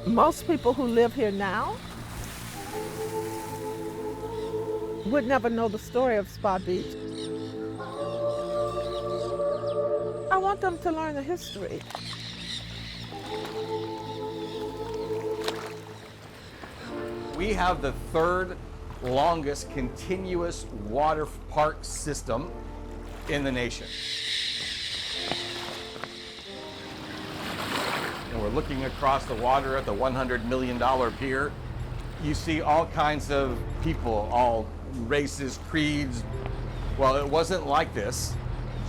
Most people who live here now would never know the story of Spa Beach. I want them to learn the history. We have the third longest continuous water park system in the nation. And we're looking across the water at the $100 million pier. You see all kinds of people, all races, creeds. Well, it wasn't like this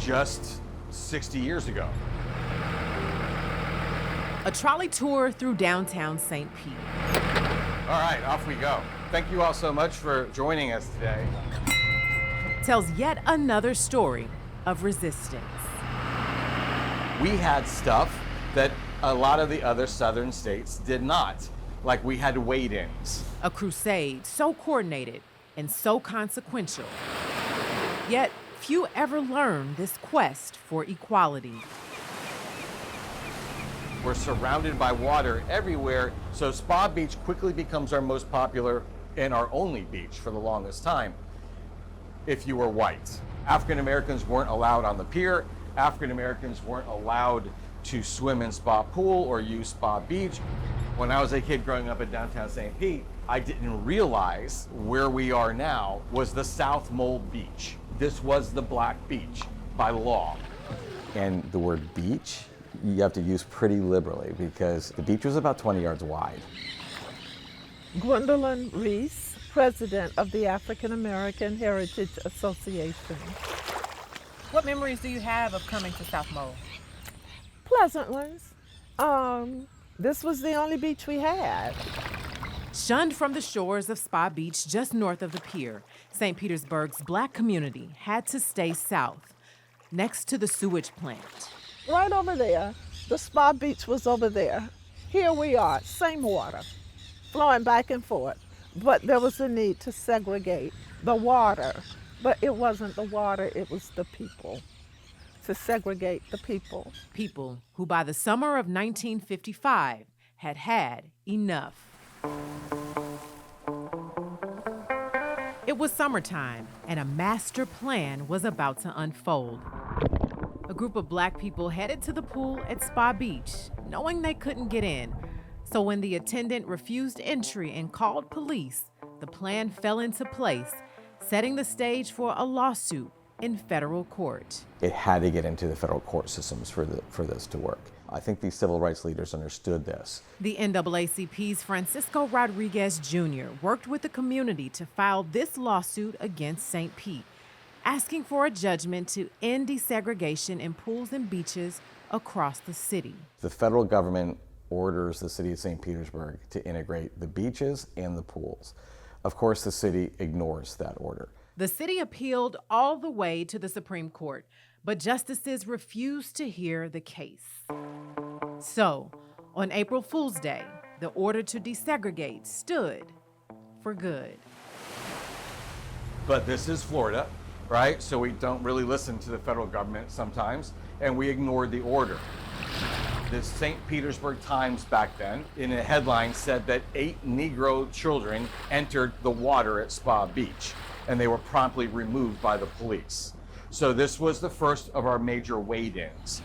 just 60 years ago. A trolley tour through downtown St. Pete. All right, off we go. Thank you all so much for joining us today. Tells yet another story of resistance. We had stuff that a lot of the other southern states did not, like we had wait-ins. A crusade so coordinated and so consequential. Yet few ever learn this quest for equality. We're surrounded by water everywhere, so Spa Beach quickly becomes our most popular and our only beach for the longest time, if you were white. African Americans weren't allowed on the pier. African Americans weren't allowed to swim in Spa Pool or use Spa Beach. When I was a kid growing up in downtown St. Pete, I didn't realize where we are now was the South Mole Beach. This was the Black Beach by law. And the word beach, you have to use pretty liberally because the beach was about 20 yards wide. Gwendolyn Reese, president of the African American Heritage Association. What memories do you have of coming to South Mole? Pleasant ones. This was the only beach we had. Shunned from the shores of Spa Beach just north of the pier, St. Petersburg's Black community had to stay south, next to the sewage plant. Right over there, the Spa Beach was over there. Here we are, same water, flowing back and forth. But there was a need to segregate the water. But it wasn't the water, it was the people. To segregate the people. People who by the summer of 1955 had had enough. It was summertime, and a master plan was about to unfold. A group of Black people headed to the pool at Spa Beach, knowing they couldn't get in. So when the attendant refused entry and called police, the plan fell into place, setting the stage for a lawsuit in federal court. It had to get into the federal court systems for this to work. I think these civil rights leaders understood this. The NAACP's Francisco Rodriguez Jr. worked with the community to file this lawsuit against St. Pete, asking for a judgment to end desegregation in pools and beaches across the city. The federal government orders the city of St. Petersburg to integrate the beaches and the pools. Of course, the city ignores that order. The city appealed all the way to the Supreme Court, but justices refused to hear the case. So, on April Fool's Day, the order to desegregate stood for good. But this is Florida, right? So we don't really listen to the federal government sometimes, and we ignored the order. The St. Petersburg Times back then, in a headline, said that 8 Negro children entered the water at Spa Beach, and they were promptly removed by the police. So this was the first of our major wade-ins.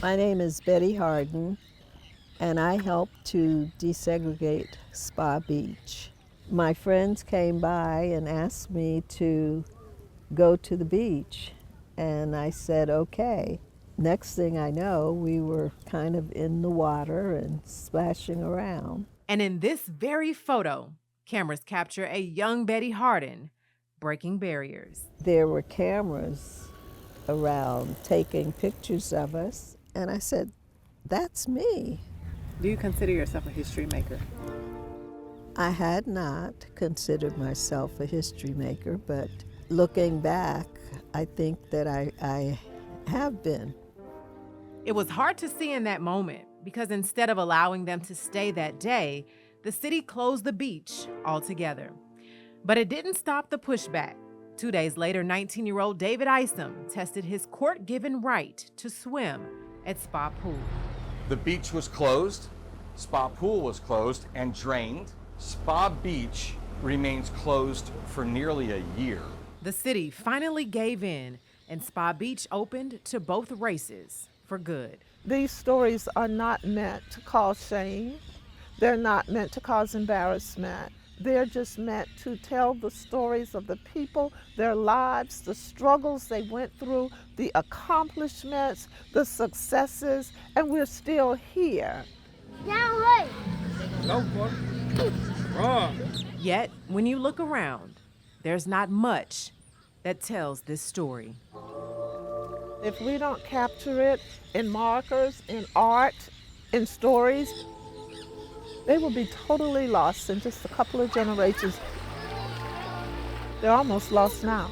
My name is Betty Harden, and I helped to desegregate Spa Beach. My friends came by and asked me to go to the beach, and I said, okay. Next thing I know, we were kind of in the water and splashing around. And in this very photo, cameras capture a young Betty Harden breaking barriers. There were cameras around taking pictures of us, and I said, that's me. Do you consider yourself a history maker? I had not considered myself a history maker, but looking back, I think that I have been. It was hard to see in that moment because instead of allowing them to stay that day, the city closed the beach altogether. But it didn't stop the pushback. 2 days later, 19-year-old David Isom tested his court-given right to swim at Spa Pool. The beach was closed, Spa Pool was closed and drained. Spa Beach remains closed for nearly a year. The city finally gave in, and Spa Beach opened to both races for good. These stories are not meant to cause shame. They're not meant to cause embarrassment. They're just meant to tell the stories of the people, their lives, the struggles they went through, the accomplishments, the successes, and we're still here. Yet, when you look around, there's not much that tells this story. If we don't capture it in markers, in art, in stories, they will be totally lost in just a couple of generations. They're almost lost now.